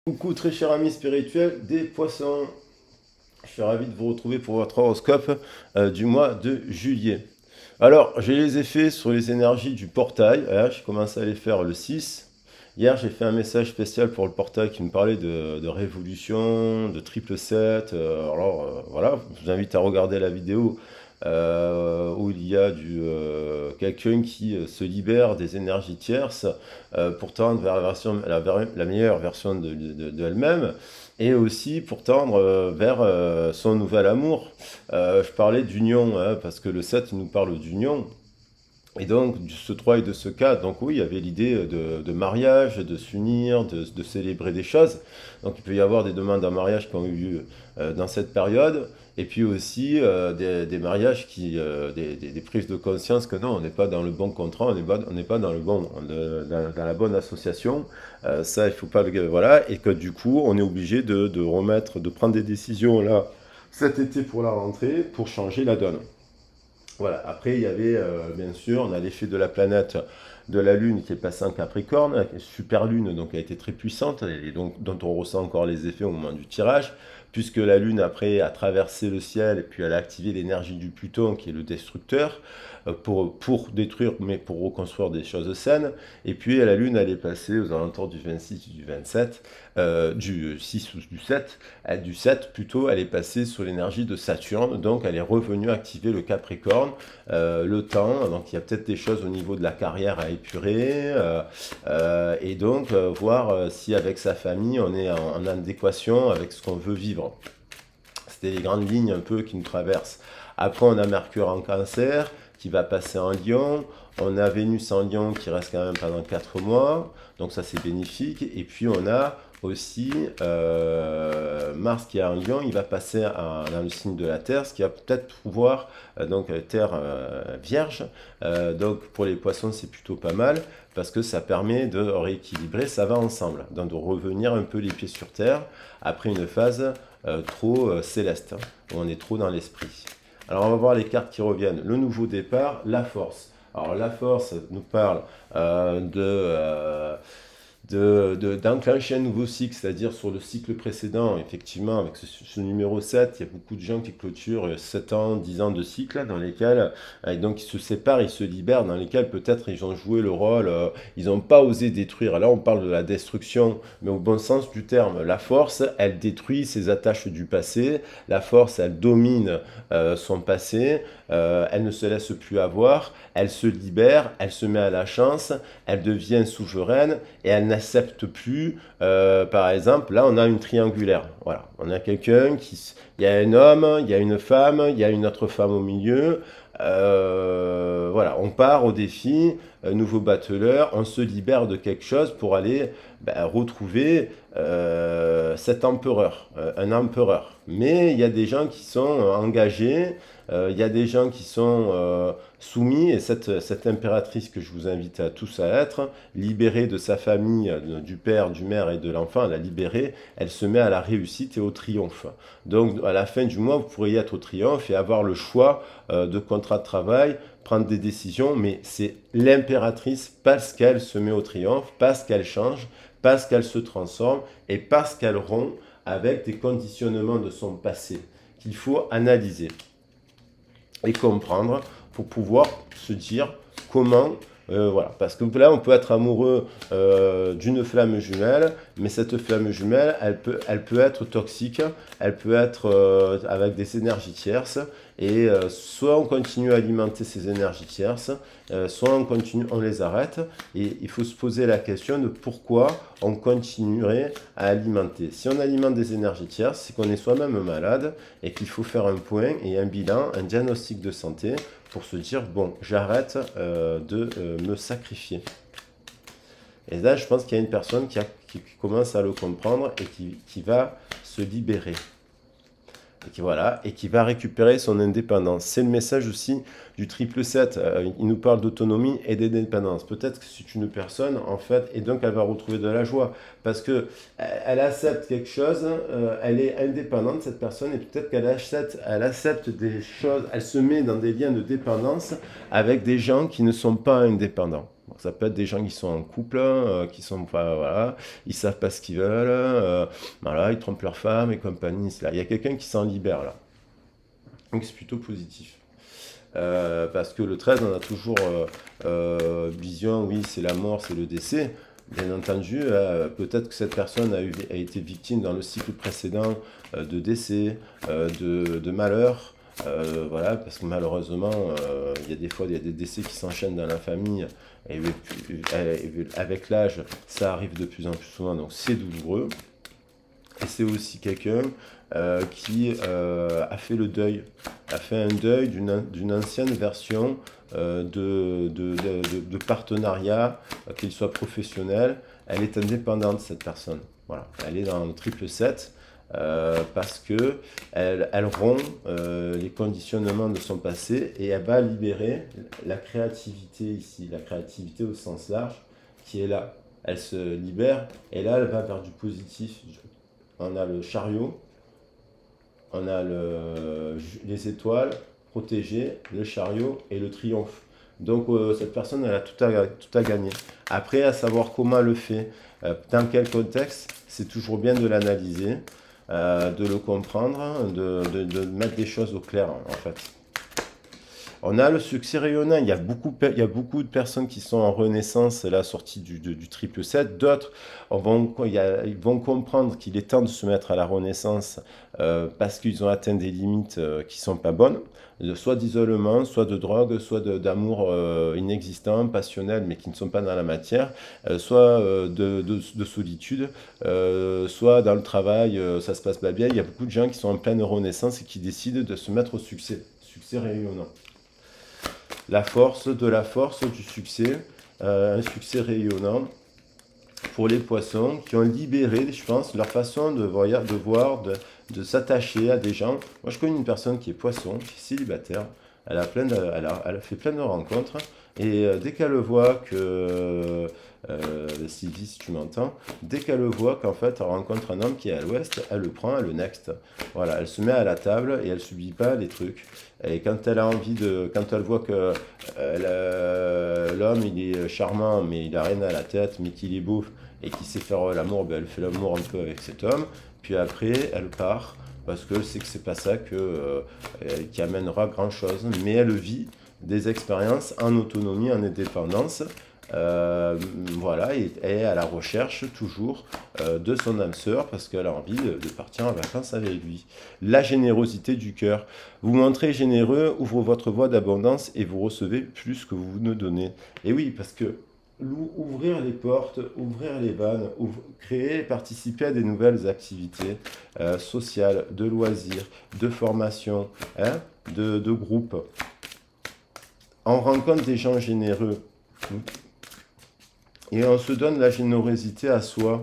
Coucou très cher ami spirituel des poissons, je suis ravi de vous retrouver pour votre horoscope du mois de juillet. Alors j'ai les effets sur les énergies du portail, j'ai commencé à les faire le 6. Hier j'ai fait un message spécial pour le portail qui me parlait de révolution, de triple 7. Voilà, je vous invite à regarder la vidéo où il y a quelqu'un qui se libère des énergies tierces pour tendre vers la meilleure version de elle-même et aussi pour tendre vers son nouvel amour. Je parlais d'union, hein, parce que le 7 il nous parle d'union. Et donc, ce 3 et de ce 4, donc oui, il y avait l'idée de mariage, de s'unir, de célébrer des choses. Donc, il peut y avoir des demandes en mariage qui ont eu lieu dans cette période. Et puis aussi des mariages des prises de conscience que non, on n'est pas dans le bon contrat, on n'est pas dans dans la bonne association. Ça, il faut pas voilà. Et que du coup, on est obligé de prendre des décisions là cet été pour la rentrée pour changer la donne. Voilà, après il y avait bien sûr, on a l'effet de la planète de la Lune qui est passée en Capricorne, super Lune, donc elle a été très puissante, et donc dont on ressent encore les effets au moment du tirage, puisque la Lune après a traversé le ciel et puis elle a activé l'énergie du Pluton qui est le destructeur, pour détruire mais pour reconstruire des choses saines, et puis la Lune elle est passée aux alentours du 26 du 27, du 6 ou du 7, du 7 plutôt, elle est passée sur l'énergie de Saturne, donc elle est revenue activer le Capricorne, le temps, donc il y a peut-être des choses au niveau de la carrière à épurer, et donc voir si avec sa famille on est en adéquation avec ce qu'on veut vivre. C'était les grandes lignes un peu qui nous traversent. Après on a Mercure en Cancer qui va passer en Lion, on a Vénus en Lion qui reste quand même pendant 4 mois, donc ça c'est bénéfique, et puis on a aussi Mars qui est en Lion, il va passer dans le signe de la Terre, ce qui va peut-être pouvoir, donc Terre Vierge, donc pour les poissons c'est plutôt pas mal, parce que ça permet de rééquilibrer, ça va ensemble, donc de revenir un peu les pieds sur Terre, après une phase trop céleste, où on est trop dans l'esprit. Alors on va voir les cartes qui reviennent, le nouveau départ, la force. Alors la force nous parle d'enclencher un nouveau cycle, c'est-à-dire sur le cycle précédent, effectivement, avec ce numéro 7, il y a beaucoup de gens qui clôturent 7 ans, 10 ans de cycle, dans lesquels, donc ils se séparent, ils se libèrent, dans lesquels peut-être ils ont joué le rôle, ils n'ont pas osé détruire. Là, on parle de la destruction, mais au bon sens du terme. La force, elle détruit ses attaches du passé, la force, elle domine son passé, elle ne se laisse plus avoir, elle se libère, elle se met à la chance, elle devient souveraine, et elle n'accepte plus, par exemple, là on a une triangulaire, voilà, on a quelqu'un il y a un homme, il y a une femme, il y a une autre femme au milieu, voilà, on part au défi, nouveau battleur, on se libère de quelque chose pour aller retrouver cet empereur, un empereur. Mais il y a des gens qui sont engagés, il y a des gens qui sont soumis, et cette impératrice que je vous invite à tous à être, libérée de sa famille, du père, du mère et de l'enfant, la libérer, elle se met à la réussite et au triomphe. Donc à la fin du mois, vous pourriez être au triomphe et avoir le choix de contrat de travail, prendre des décisions, mais c'est l'impératrice parce qu'elle se met au triomphe, parce qu'elle change, parce qu'elle se transforme et parce qu'elle rompt avec des conditionnements de son passé qu'il faut analyser et comprendre pour pouvoir se dire comment, voilà, parce que là on peut être amoureux d'une flamme jumelle, mais cette flamme jumelle elle peut être toxique, elle peut être avec des énergies tierces, et soit on continue à alimenter ces énergies tierces, soit on les arrête, et il faut se poser la question de pourquoi on continuerait à alimenter. Si on alimente des énergies tierces, c'est qu'on est soi-même malade et qu'il faut faire un point et un bilan, un diagnostic de santé pour se dire, bon, j'arrête de me sacrifier. Et là, je pense qu'il y a une personne qui commence à le comprendre et qui va se libérer. Voilà, et qui va récupérer son indépendance. C'est le message aussi du triple 7. Il nous parle d'autonomie et d'indépendance. Peut-être que c'est une personne, en fait, et donc elle va retrouver de la joie. Parce que elle accepte quelque chose, elle est indépendante, cette personne, et peut-être elle accepte des choses, elle se met dans des liens de dépendance avec des gens qui ne sont pas indépendants. Bon, ça peut être des gens qui sont en couple, qui sont pas, voilà, ils savent pas ce qu'ils veulent, voilà, ils trompent leur femme et compagnie. Là. Il y a quelqu'un qui s'en libère là. Donc c'est plutôt positif. Parce que le 13, on a toujours vision, oui, c'est la mort, c'est le décès. Bien entendu, peut-être que cette personne a été victime dans le cycle précédent de décès, de malheur. Voilà, parce que malheureusement, il y a des fois il y a des décès qui s'enchaînent dans la famille. Et avec l'âge, ça arrive de plus en plus souvent, donc c'est douloureux. Et c'est aussi quelqu'un qui a fait le deuil, a fait un deuil d'une ancienne version de partenariat, qu'il soit professionnel. Elle est indépendante, cette personne. Voilà. Elle est dans le triple 7 parce que elle rompt les conditionnements de son passé et elle va libérer la créativité ici, la créativité au sens large qui est là. Elle se libère et là elle va vers du positif. On a le chariot, on a les étoiles protégées, le chariot et le triomphe. Donc cette personne, elle a tout à gagner. Après, à savoir comment elle le fait, dans quel contexte, c'est toujours bien de l'analyser, de le comprendre, de mettre des choses au clair, en fait. On a le succès rayonnant, il y a beaucoup de personnes qui sont en renaissance à la sortie du triple 7. D'autres ils vont comprendre qu'il est temps de se mettre à la renaissance parce qu'ils ont atteint des limites qui ne sont pas bonnes, soit d'isolement, soit de drogue, soit d'amour inexistant, passionnel, mais qui ne sont pas dans la matière, soit de solitude, soit dans le travail, ça se passe pas bien. Il y a beaucoup de gens qui sont en pleine renaissance et qui décident de se mettre au succès rayonnant. La force, du succès, un succès rayonnant pour les poissons qui ont libéré, je pense, leur façon de voir, de s'attacher à des gens. Moi, je connais une personne qui est poisson, qui est célibataire, elle a fait plein de rencontres, et dès qu'elle voit que, Sylvie, si tu m'entends, dès qu'elle voit qu'en fait, elle rencontre un homme qui est à l'ouest, elle le prend, elle le next. Voilà, elle se met à la table et elle subit pas les trucs. Et quand elle a envie quand elle voit que l'homme, il est charmant, mais il a rien à la tête, mais qu'il est beau et qu'il sait faire l'amour, ben elle fait l'amour un peu avec cet homme. Puis après, elle part parce que c'est pas ça qui amènera grand chose. Mais elle vit des expériences en autonomie, en indépendance. Voilà, et est à la recherche toujours de son âme sœur parce qu'elle a envie de partir en vacances avec lui. La générosité du cœur. Vous montrez généreux, ouvre votre voie d'abondance et vous recevez plus que vous ne donnez. Et oui, parce que ouvrir les portes, ouvrir les vannes, créer, participer à des nouvelles activités sociales, de loisirs, de formation, hein, de groupes. On rencontre des gens généreux. Et on se donne la générosité à soi,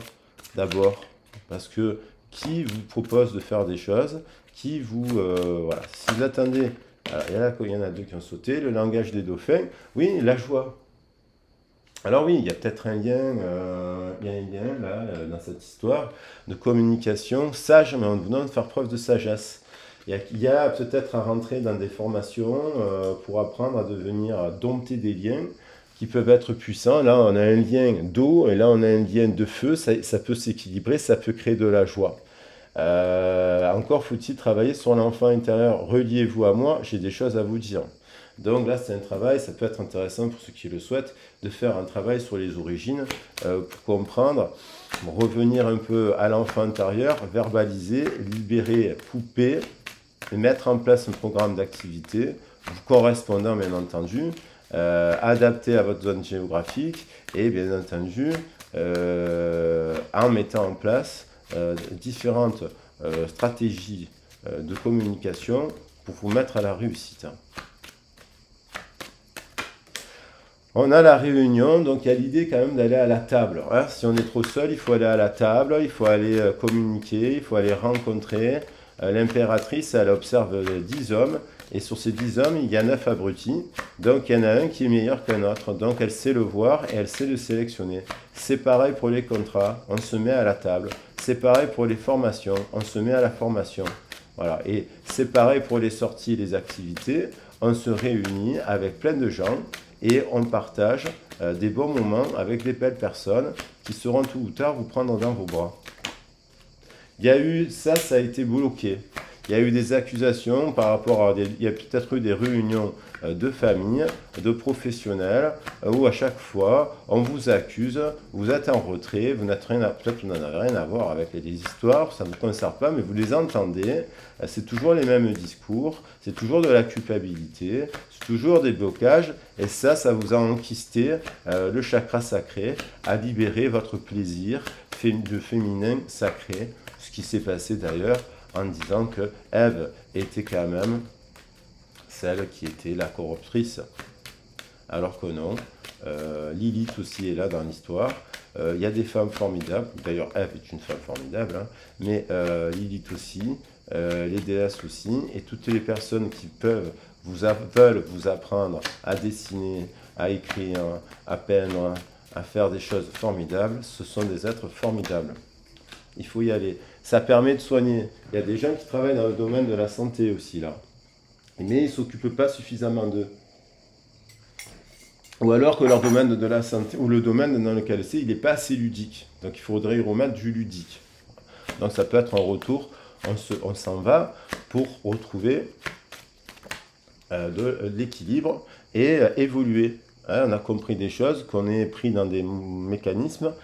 d'abord. Parce que qui vous propose de faire des choses, voilà. Si vous attendez, alors, il y en a deux qui ont sauté, le langage des dauphins, oui, la joie. Alors oui, il y a peut-être un lien, là, dans cette histoire de communication sage, mais en venant de faire preuve de sagesse. Il y a peut-être à rentrer dans des formations pour apprendre à dompter des liens qui peuvent être puissants. Là, on a un lien d'eau et là, on a un lien de feu. Ça peut s'équilibrer, ça peut créer de la joie. Encore faut-il travailler sur l'enfant intérieur. Reliez-vous à moi, j'ai des choses à vous dire. Donc là, c'est un travail, ça peut être intéressant pour ceux qui le souhaitent, de faire un travail sur les origines pour comprendre, revenir un peu à l'enfant intérieur, verbaliser, libérer, couper, et mettre en place un programme d'activité vous correspondant, bien entendu, adapté à votre zone géographique et bien entendu en mettant en place différentes stratégies de communication pour vous mettre à la réussite. On a la réunion, donc il y a l'idée quand même d'aller à la table. Hein. Si on est trop seul, il faut aller à la table, il faut aller communiquer, il faut aller rencontrer. L'impératrice, elle observe 10 hommes, et sur ces 10 hommes, il y a 9 abrutis. Donc il y en a un qui est meilleur qu'un autre, donc elle sait le voir et elle sait le sélectionner. C'est pareil pour les contrats, on se met à la table. C'est pareil pour les formations, on se met à la formation. Voilà. Et c'est pareil pour les sorties et les activités, on se réunit avec plein de gens et on partage des bons moments avec des belles personnes qui seront tôt ou tard vous prendre dans vos bras. Il y a eu, ça a été bloqué. Il y a eu des accusations par rapport à il y a peut-être eu des réunions de famille, de professionnels, où à chaque fois, on vous accuse, vous êtes en retrait, vous n'êtes rien peut-être vous n'en avez rien à voir avec les histoires, ça ne vous concerne pas, mais vous les entendez, c'est toujours les mêmes discours, c'est toujours de la culpabilité, c'est toujours des blocages, et ça vous a enquisté le chakra sacré, à libérer votre plaisir de féminin sacré, ce qui s'est passé d'ailleurs en disant que Ève était quand même celle qui était la corruptrice. Alors que non, Lilith aussi est là dans l'histoire. Il y a des femmes formidables, d'ailleurs Ève est une femme formidable, hein, mais Lilith aussi, les déesses aussi, et toutes les personnes qui veulent vous apprendre à dessiner, à écrire, à peindre, à faire des choses formidables, ce sont des êtres formidables. Il faut y aller. Ça permet de soigner. Il y a des gens qui travaillent dans le domaine de la santé aussi, là. Mais ils ne s'occupent pas suffisamment d'eux. Ou alors que leur domaine de la santé, ou le domaine dans lequel c'est, il n'est pas assez ludique. Donc il faudrait y remettre du ludique. Donc ça peut être un retour, on s'en va pour retrouver de l'équilibre et évoluer. Hein, on a compris des choses, qu'on est pris dans des mécanismes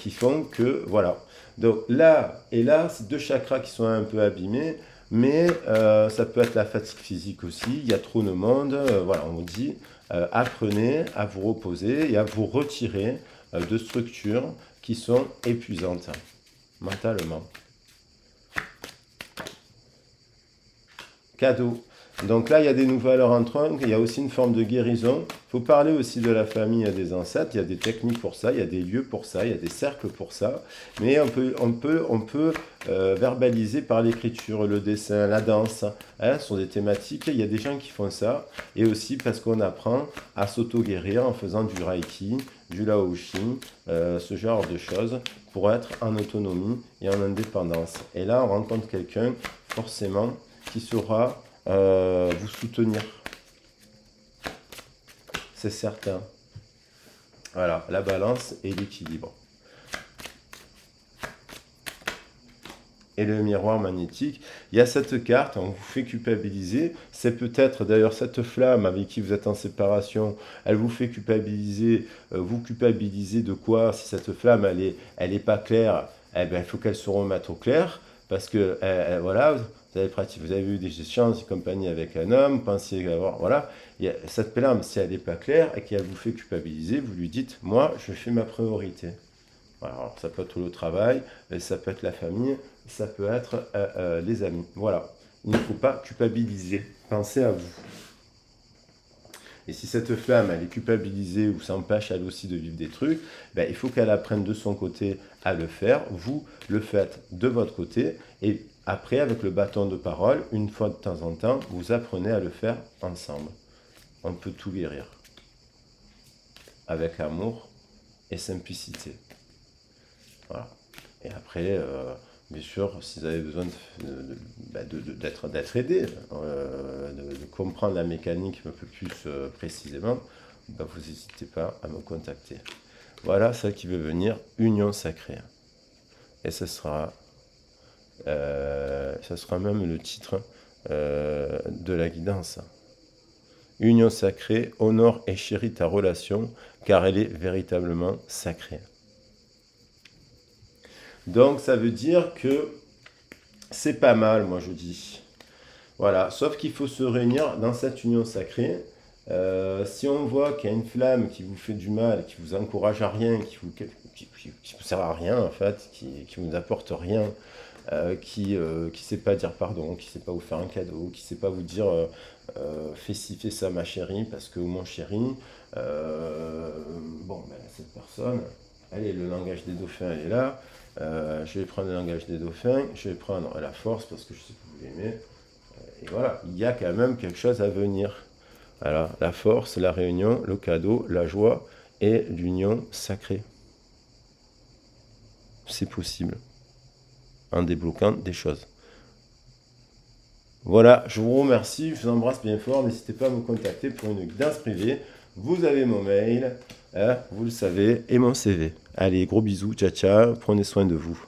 qui font que, voilà. Donc là et là, c'est deux chakras qui sont un peu abîmés, mais ça peut être la fatigue physique aussi, il y a trop de monde, voilà, on vous dit, apprenez à vous reposer et à vous retirer de structures qui sont épuisantes mentalement. Cadeau. Donc là, il y a des nouvelles rentrants, il y a aussi une forme de guérison. Il faut parler aussi de la famille et des ancêtres. Il y a des techniques pour ça, il y a des lieux pour ça, il y a des cercles pour ça. Mais on peut verbaliser par l'écriture, le dessin, la danse. Hein, ce sont des thématiques. Il y a des gens qui font ça. Et aussi parce qu'on apprend à s'auto-guérir en faisant du reiki, du laoshi, ce genre de choses pour être en autonomie et en indépendance. Et là, on rencontre quelqu'un, forcément, qui saura vous soutenir. C'est certain. Voilà, la balance et l'équilibre. Et le miroir magnétique, il y a cette carte, on vous fait culpabiliser. C'est peut-être d'ailleurs cette flamme avec qui vous êtes en séparation, elle vous fait culpabiliser. Vous culpabilisez de quoi? Si cette flamme, elle est pas claire, eh ben, il faut qu'elle se remette au clair. Parce que, voilà, vous avez eu des échanges et compagnie avec un homme, pensez avoir, voilà, cette flamme, si elle n'est pas claire et qu'elle vous fait culpabiliser, vous lui dites, moi, je fais ma priorité. Voilà, alors, ça peut être le travail, ça peut être la famille, ça peut être les amis. Voilà, il ne faut pas culpabiliser, pensez à vous. Et si cette flamme, elle est culpabilisée ou s'empêche elle aussi de vivre des trucs, ben, il faut qu'elle apprenne de son côté à le faire. Vous le faites de votre côté. Et après, avec le bâton de parole, une fois de temps en temps, vous apprenez à le faire ensemble. On peut tout guérir. Avec amour et simplicité. Voilà. Et après, bien sûr, si vous avez besoin d'être aidé, de comprendre la mécanique un peu plus précisément, ben, vous n'hésitez pas à me contacter. Voilà, ça qui veut venir, Union Sacrée. Et ce sera même le titre de la guidance. Union sacrée, honore et chéris ta relation, car elle est véritablement sacrée. Donc ça veut dire que c'est pas mal, moi je dis. Voilà, sauf qu'il faut se réunir dans cette union sacrée. Si on voit qu'il y a une flamme qui vous fait du mal, qui vous encourage à rien, qui vous sert à rien en fait, qui vous apporte rien, qui sait pas dire pardon, qui sait pas vous faire un cadeau, qui sait pas vous dire fais ci, fais ça ma chérie, parce que mon chéri, bon ben cette personne, allez, le langage des dauphins elle est là. Je vais prendre le langage des dauphins, je vais prendre la force parce que je sais que vous l'aimez. Et voilà, il y a quand même quelque chose à venir. Voilà, la force, la réunion, le cadeau, la joie et l'union sacrée. C'est possible. En débloquant des choses. Voilà, je vous remercie, je vous embrasse bien fort. N'hésitez pas à me contacter pour une guidance privée. vous avez mon mail, hein, vous le savez, et mon CV. Allez, gros bisous, ciao ciao, prenez soin de vous.